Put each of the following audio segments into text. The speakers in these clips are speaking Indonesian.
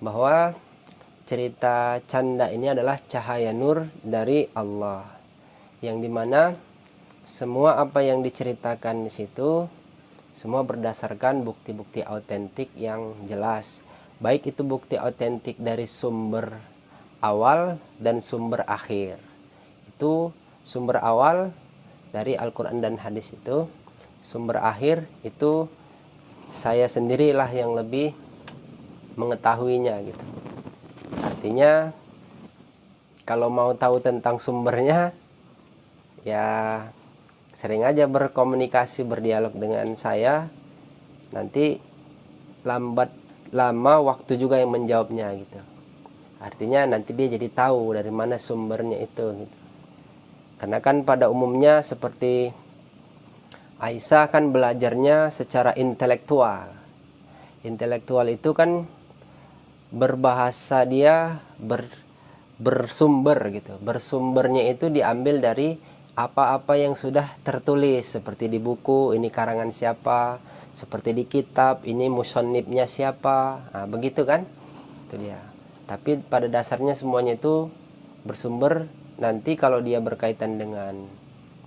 bahwa cerita canda ini adalah cahaya nur dari Allah, yang dimana semua apa yang diceritakan di situ semua berdasarkan bukti-bukti autentik yang jelas, baik itu bukti autentik dari sumber awal dan sumber akhir. Itu sumber awal dari Al-Quran dan hadis itu, sumber akhir itu saya sendirilah yang lebih mengetahuinya gitu. Artinya kalau mau tahu tentang sumbernya, ya sering aja berkomunikasi, berdialog dengan saya. Nanti lambat lama waktu juga yang menjawabnya gitu. Artinya nanti dia jadi tahu dari mana sumbernya itu gitu. Karena kan pada umumnya seperti Aisyah kan belajarnya secara intelektual. Intelektual itu kan berbahasa dia bersumber gitu. Bersumbernya itu diambil dari apa-apa yang sudah tertulis, seperti di buku ini karangan siapa, seperti di kitab ini musannifnya siapa. Nah, begitu kan? Itu dia. Tapi pada dasarnya semuanya itu bersumber nanti kalau dia berkaitan dengan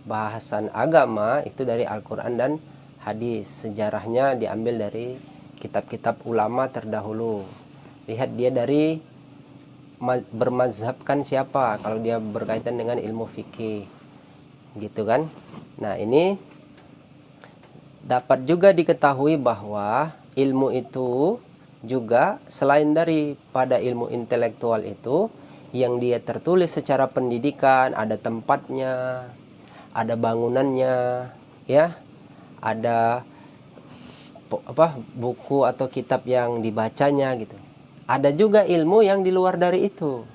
bahasan agama itu dari Al-Quran dan hadis. Sejarahnya diambil dari kitab-kitab ulama terdahulu. Lihat dia dari bermazhabkan siapa kalau dia berkaitan dengan ilmu fikih, gitu kan. Nah, ini dapat juga diketahui bahwa ilmu itu juga selain daripada ilmu intelektual itu yang dia tertulis secara pendidikan, ada tempatnya, ada bangunannya, ya, ada buku atau kitab yang dibacanya gitu. Ada juga ilmu yang di luar dari itu.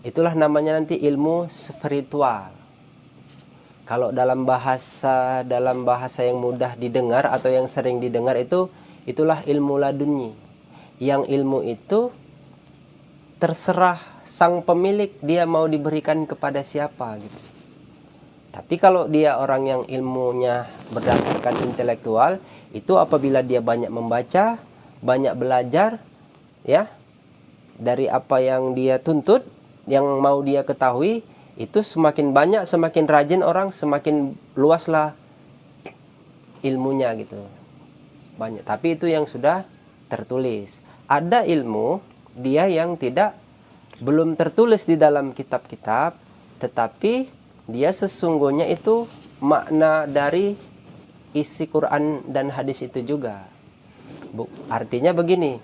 Itulah namanya nanti ilmu spiritual. Kalau dalam bahasa yang mudah didengar atau yang sering didengar itulah ilmu laduni. Yang ilmu itu terserah sang pemilik dia mau diberikan kepada siapa gitu. Tapi kalau dia orang yang ilmunya berdasarkan intelektual, itu apabila dia banyak membaca, banyak belajar, ya, dari apa yang dia tuntut, yang mau dia ketahui, itu semakin banyak, semakin rajin orang, semakin luaslah ilmunya gitu. Banyak. Tapi itu yang sudah tertulis. Ada ilmu dia yang belum tertulis di dalam kitab-kitab, tetapi dia sesungguhnya itu makna dari isi Quran dan hadis itu juga. Artinya begini,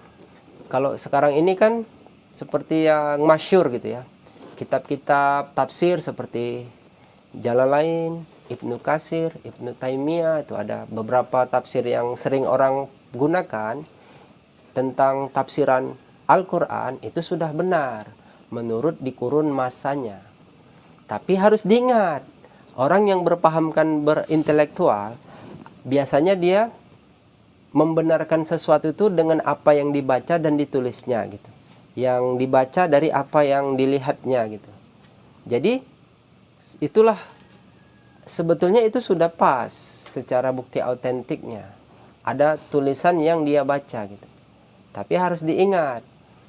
kalau sekarang ini kan seperti yang masyhur gitu ya, kitab-kitab tafsir seperti Jalalain, Ibnu Katsir, Ibnu Taimiyah, itu ada beberapa tafsir yang sering orang gunakan tentang tafsiran Al-Quran, itu sudah benar menurut di kurun masanya. Tapi harus diingat, orang yang berpahamkan berintelektual biasanya dia membenarkan sesuatu itu dengan apa yang dibaca dan ditulisnya gitu, yang dibaca dari apa yang dilihatnya gitu. Jadi itulah sebetulnya itu sudah pas secara bukti autentiknya, ada tulisan yang dia baca gitu. Tapi harus diingat,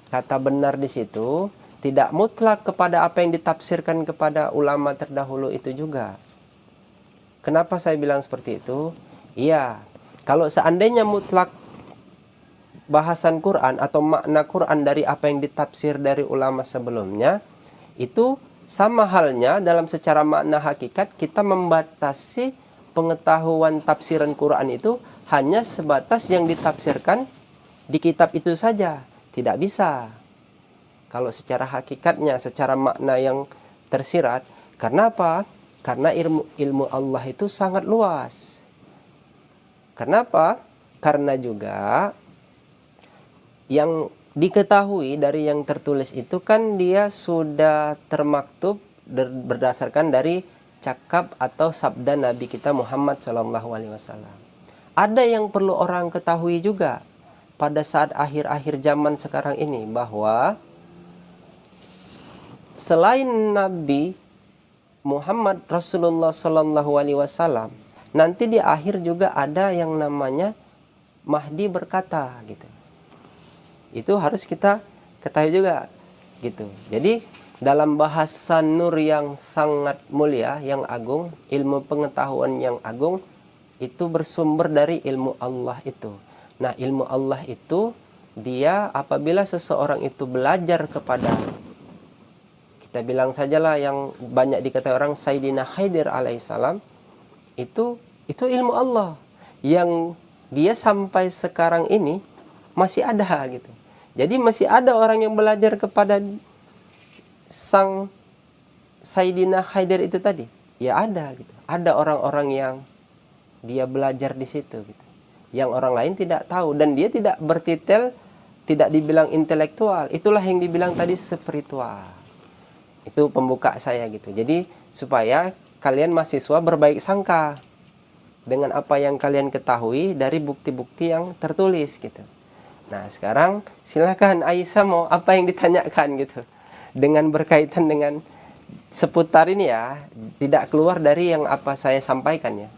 kata benar di situ tidak mutlak kepada apa yang ditafsirkan kepada ulama terdahulu itu juga. Kenapa saya bilang seperti itu? Iya, kalau seandainya mutlak bahasan Quran atau makna Quran dari apa yang ditafsir dari ulama sebelumnya, itu sama halnya dalam secara makna hakikat kita membatasi pengetahuan tafsiran Quran itu hanya sebatas yang ditafsirkan di kitab itu saja. Tidak bisa. Kalau secara hakikatnya, secara makna yang tersirat. Karena apa? Karena ilmu Allah itu sangat luas. Kenapa? Karena juga yang diketahui dari yang tertulis itu kan dia sudah termaktub berdasarkan dari cakap atau sabda Nabi kita Muhammad SAW. Ada yang perlu orang ketahui juga pada saat akhir-akhir zaman sekarang ini, bahwa selain Nabi Muhammad Rasulullah SAW, nanti di akhir juga ada yang namanya Mahdi berkata gitu. Itu harus kita ketahui juga gitu. Jadi dalam bahasa nur yang sangat mulia, yang agung, ilmu pengetahuan yang agung itu bersumber dari ilmu Allah itu. Nah, ilmu Allah itu dia apabila seseorang itu belajar kepada, kita bilang sajalah yang banyak diketahui orang, Sayyidina Khidir alaihissalam, itu ilmu Allah yang dia sampai sekarang ini masih ada gitu. Jadi masih ada orang yang belajar kepada sang Sayyidina Khidir itu tadi. Ya ada gitu. Ada orang-orang yang dia belajar di situ gitu. Yang orang lain tidak tahu, dan dia tidak bertitel, tidak dibilang intelektual. Itulah yang dibilang tadi spiritual. Itu pembuka saya gitu. Jadi supaya kalian mahasiswa berbaik sangka dengan apa yang kalian ketahui dari bukti-bukti yang tertulis gitu. Nah, sekarang silakan Aisyah mau apa yang ditanyakan gitu. Dengan berkaitan dengan seputar ini ya, tidak keluar dari yang apa saya sampaikan ya.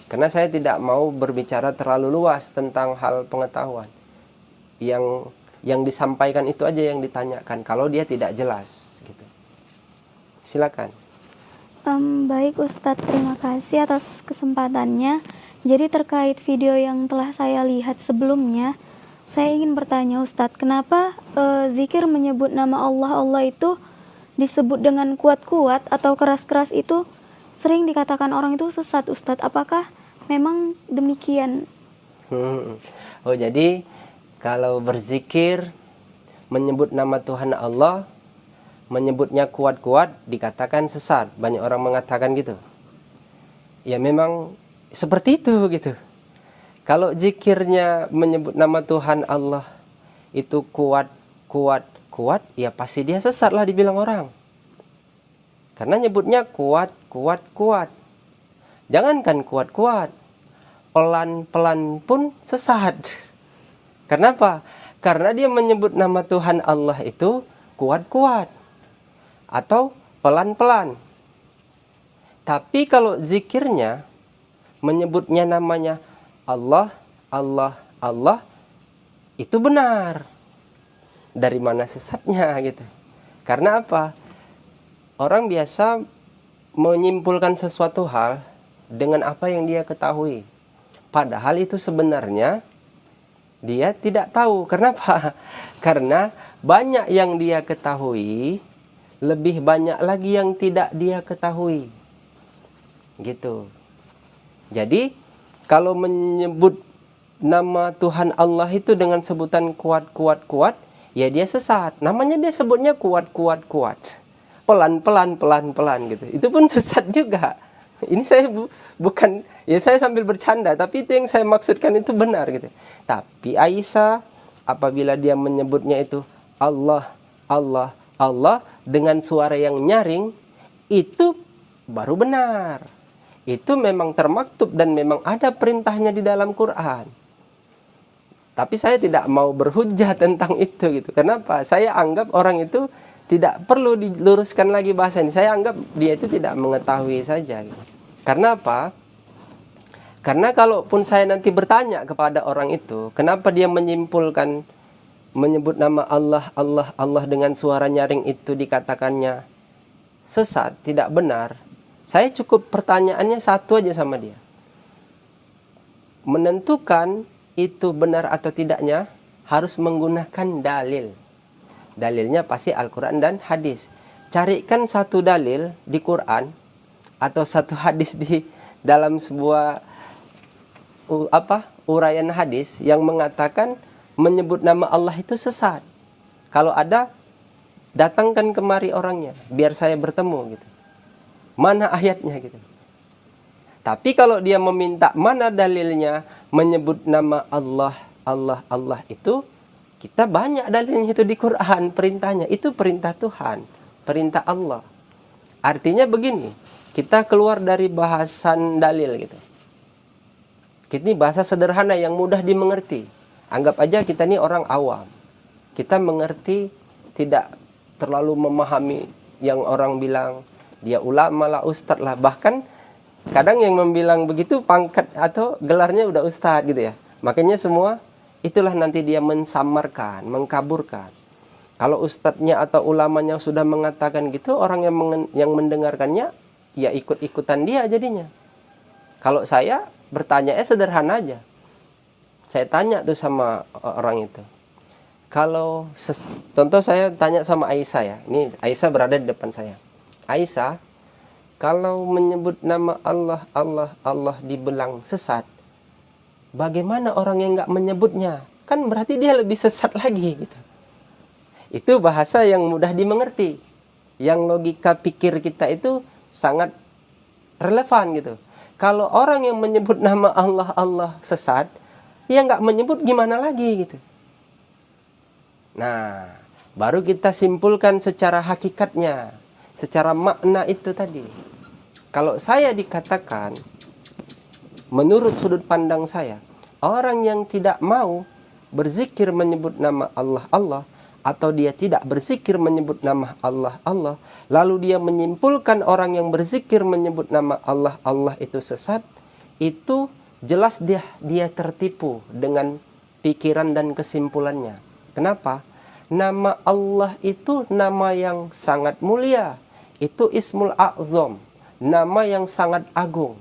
Karena saya tidak mau berbicara terlalu luas tentang hal pengetahuan. Yang disampaikan itu aja yang ditanyakan kalau dia tidak jelas gitu. Silakan. Baik Ustadz, terima kasih atas kesempatannya. Jadi terkait video yang telah saya lihat sebelumnya, saya ingin bertanya Ustadz, kenapa zikir menyebut nama Allah itu disebut dengan kuat-kuat atau keras-keras itu sering dikatakan orang itu sesat Ustadz? Apakah memang demikian? Oh, jadi kalau berzikir menyebut nama Tuhan Allah, menyebutnya kuat-kuat dikatakan sesat. Banyak orang mengatakan gitu. Ya memang seperti itu gitu. Kalau zikirnya menyebut nama Tuhan Allah itu kuat, ya pasti dia sesat lah dibilang orang. Karena nyebutnya kuat. Jangankan kuat, pelan-pelan pun sesat. Kenapa? Karena dia menyebut nama Tuhan Allah itu kuat atau pelan-pelan. Tapi kalau zikirnya menyebutnya namanya Allah, itu benar. Dari mana sesatnya gitu? Karena apa? Orang biasa menyimpulkan sesuatu hal dengan apa yang dia ketahui. Padahal itu sebenarnya dia tidak tahu. Kenapa? Karena banyak yang dia ketahui, lebih banyak lagi yang tidak dia ketahui. Gitu. Jadi kalau menyebut nama Tuhan Allah itu dengan sebutan kuat, ya dia sesat. Namanya dia sebutnya kuat. Pelan gitu. Itu pun sesat juga. Ini saya bukan, ya saya sambil bercanda, tapi itu yang saya maksudkan itu benar gitu. Tapi Aisyah apabila dia menyebutnya itu Allah dengan suara yang nyaring, itu baru benar. Itu memang termaktub dan memang ada perintahnya di dalam Quran. Tapi saya tidak mau berhujah tentang itu gitu. Kenapa? Saya anggap orang itu tidak perlu diluruskan lagi bahasa ini. Saya anggap dia itu tidak mengetahui saja gitu. Karena apa? Karena kalaupun saya nanti bertanya kepada orang itu, kenapa dia menyimpulkan menyebut nama Allah dengan suara nyaring itu dikatakannya sesat, tidak benar, saya cukup pertanyaannya satu aja sama dia. Menentukan itu benar atau tidaknya harus menggunakan dalil. Dalilnya pasti Al-Quran dan hadis. Carikan satu dalil di Quran atau satu hadis di dalam sebuah uraian hadis yang mengatakan menyebut nama Allah itu sesat. Kalau ada, datangkan kemari orangnya biar saya bertemu gitu. Mana ayatnya gitu. Tapi kalau dia meminta mana dalilnya menyebut nama Allah itu, kita banyak dalilnya itu di Quran, perintahnya itu perintah Tuhan, perintah Allah. Artinya begini, kita keluar dari bahasan dalil gitu. Ini bahasa sederhana yang mudah dimengerti. Anggap aja kita ini orang awam. Kita mengerti, tidak terlalu memahami yang orang bilang dia ulama lah, ustadz lah. Bahkan kadang yang membilang begitu pangkat atau gelarnya udah ustadz gitu ya. Makanya semua itulah nanti dia mensamarkan, mengkaburkan. Kalau ustadznya atau ulamanya sudah mengatakan gitu, orang yang mendengarkannya ya ikut-ikutan dia jadinya. Kalau saya bertanya sederhana aja. Saya tanya tuh sama orang itu. Kalau contoh saya tanya sama Aisyah ya. Ini Aisyah berada di depan saya. Aisyah, kalau menyebut nama Allah, Allah, Allah dibilang sesat, bagaimana orang yang nggak menyebutnya? Kan berarti dia lebih sesat lagi gitu. Itu bahasa yang mudah dimengerti. Yang logika pikir kita itu sangat relevan gitu. Kalau orang yang menyebut nama Allah, Allah sesat, ya nggak menyebut gimana lagi gitu. Nah, baru kita simpulkan secara hakikatnya, secara makna itu tadi. Kalau saya dikatakan, menurut sudut pandang saya, orang yang tidak mau berzikir menyebut nama Allah, Allah, atau dia tidak berzikir menyebut nama Allah, Allah, lalu dia menyimpulkan orang yang berzikir menyebut nama Allah, Allah itu sesat, itu jelas dia tertipu dengan pikiran dan kesimpulannya. Kenapa? Nama Allah itu nama yang sangat mulia. Itu Ismul A'zam, nama yang sangat agung.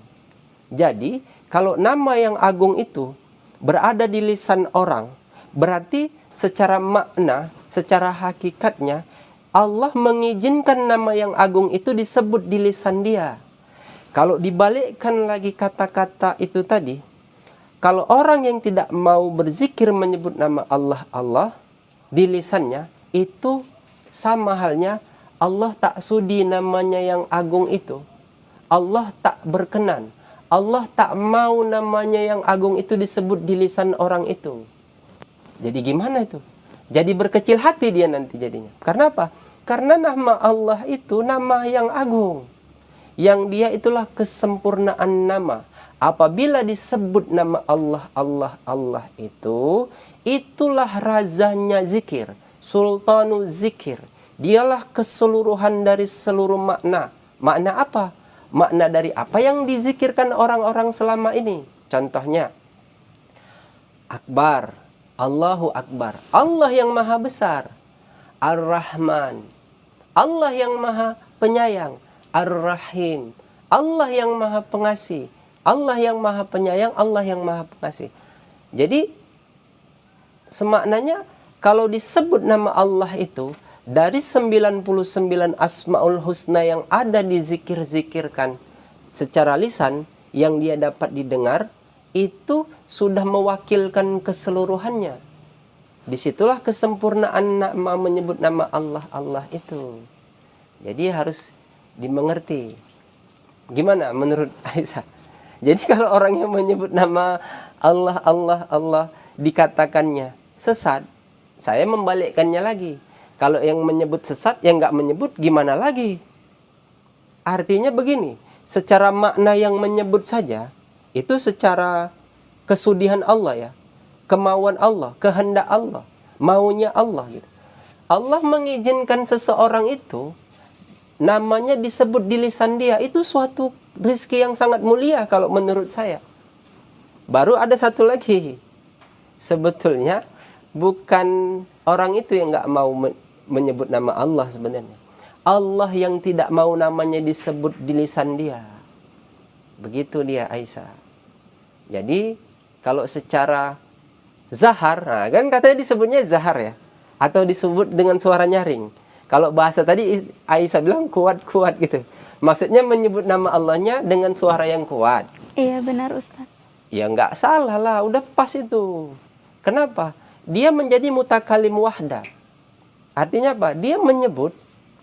Jadi, kalau nama yang agung itu berada di lisan orang, berarti secara makna, secara hakikatnya, Allah mengizinkan nama yang agung itu disebut di lisan dia. Kalau dibalikkan lagi kata-kata itu tadi, kalau orang yang tidak mau berzikir menyebut nama Allah, Allah di lisannya, itu sama halnya Allah tak sudi namanya yang agung itu. Allah tak berkenan. Allah tak mau namanya yang agung itu disebut di lisan orang itu. Jadi gimana itu? Jadi berkecil hati dia nanti jadinya. Karena apa? Karena nama Allah itu nama yang agung. Yang dia itulah kesempurnaan nama. Apabila disebut nama Allah, Allah, Allah itu, itulah razanya zikir. Sultanu zikir. Dialah keseluruhan dari seluruh makna. Makna apa? Makna dari apa yang dizikirkan orang-orang selama ini. Contohnya, Akbar. Allahu Akbar. Allah yang maha besar. Ar-Rahman. Allah yang maha penyayang. Ar-Rahim. Allah yang maha pengasih. Allah yang maha penyayang. Allah yang maha pengasih. Jadi, semaknanya kalau disebut nama Allah itu, dari 99 Asmaul Husna yang ada dizikir-zikirkan secara lisan, yang dia dapat didengar, itu sudah mewakilkan keseluruhannya. Disitulah kesempurnaan nama menyebut nama Allah, Allah itu. Jadi harus dimengerti. Gimana menurut Aisyah? Jadi kalau orang yang menyebut nama Allah, Allah, Allah dikatakannya sesat, saya membalikkannya lagi. Kalau yang menyebut sesat, yang nggak menyebut gimana lagi? Artinya begini, secara makna yang menyebut saja, itu secara kesudihan Allah ya, kemauan Allah, kehendak Allah, maunya Allah gitu. Allah mengizinkan seseorang itu namanya disebut di lisan dia, itu suatu rizki yang sangat mulia kalau menurut saya. Baru ada satu lagi, sebetulnya bukan orang itu yang nggak mau menyebut nama Allah sebenarnya. Allah yang tidak mau namanya disebut di lisan dia. Begitu dia Aisyah. Jadi kalau secara zahar, nah kan katanya disebutnya zahar ya, atau disebut dengan suara nyaring. Kalau bahasa tadi Aisyah bilang kuat-kuat gitu. Maksudnya menyebut nama Allahnya dengan suara yang kuat. Iya benar Ustaz. Ya nggak salah lah, udah pas itu. Kenapa? Dia menjadi mutakalim wahda. Artinya apa? Dia menyebut,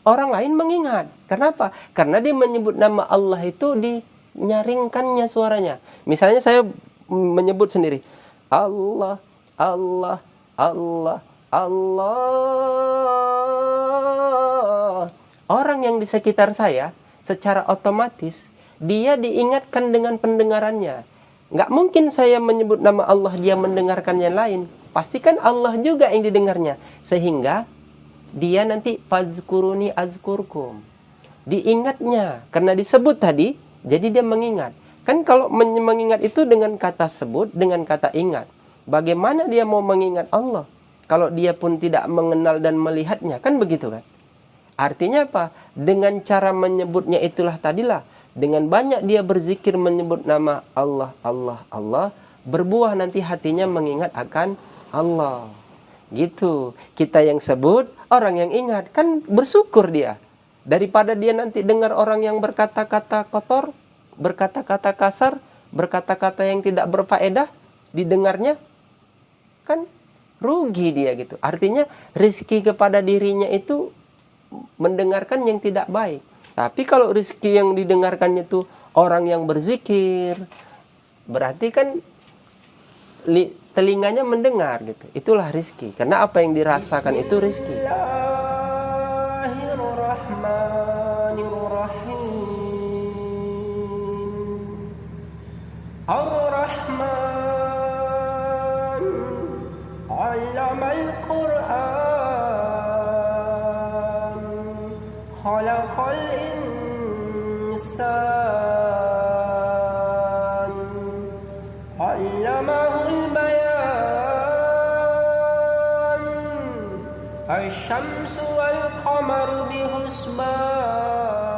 orang lain mengingat. Kenapa? Karena dia menyebut nama Allah itu dinyaringkannya suaranya. Misalnya saya menyebut sendiri, Allah, Allah, Allah, Allah. Orang yang di sekitar saya secara otomatis dia diingatkan dengan pendengarannya. Nggak mungkin saya menyebut nama Allah dia mendengarkan yang lain. Pastikan Allah juga yang didengarnya. Sehingga dia nanti fazkuruni azkurkum. Diingatnya karena disebut tadi, jadi dia mengingat. Kan kalau mengingat itu dengan kata sebut, dengan kata ingat. Bagaimana dia mau mengingat Allah? kalau dia pun tidak mengenal dan melihatnya, kan begitu kan? Artinya apa? Dengan cara menyebutnya itulah tadilah, dengan banyak dia berzikir menyebut nama Allah, Allah, Allah, berbuah nanti hatinya mengingat akan Allah. Gitu. Kita yang sebut, orang yang ingat, kan bersyukur dia. Daripada dia nanti dengar orang yang berkata-kata kotor, berkata-kata kasar, berkata-kata yang tidak berfaedah didengarnya, kan rugi dia gitu. Artinya rizki kepada dirinya itu mendengarkan yang tidak baik. Tapi kalau rizki yang didengarkannya itu orang yang berzikir, berarti kan telinganya mendengar gitu. Itulah rizki. Karena apa yang dirasakan itu rizki. Ar-Rahman 'allamal Qur'an khalaqal insan 'allamahul bayan asy-syamsu wal qamaru bihusban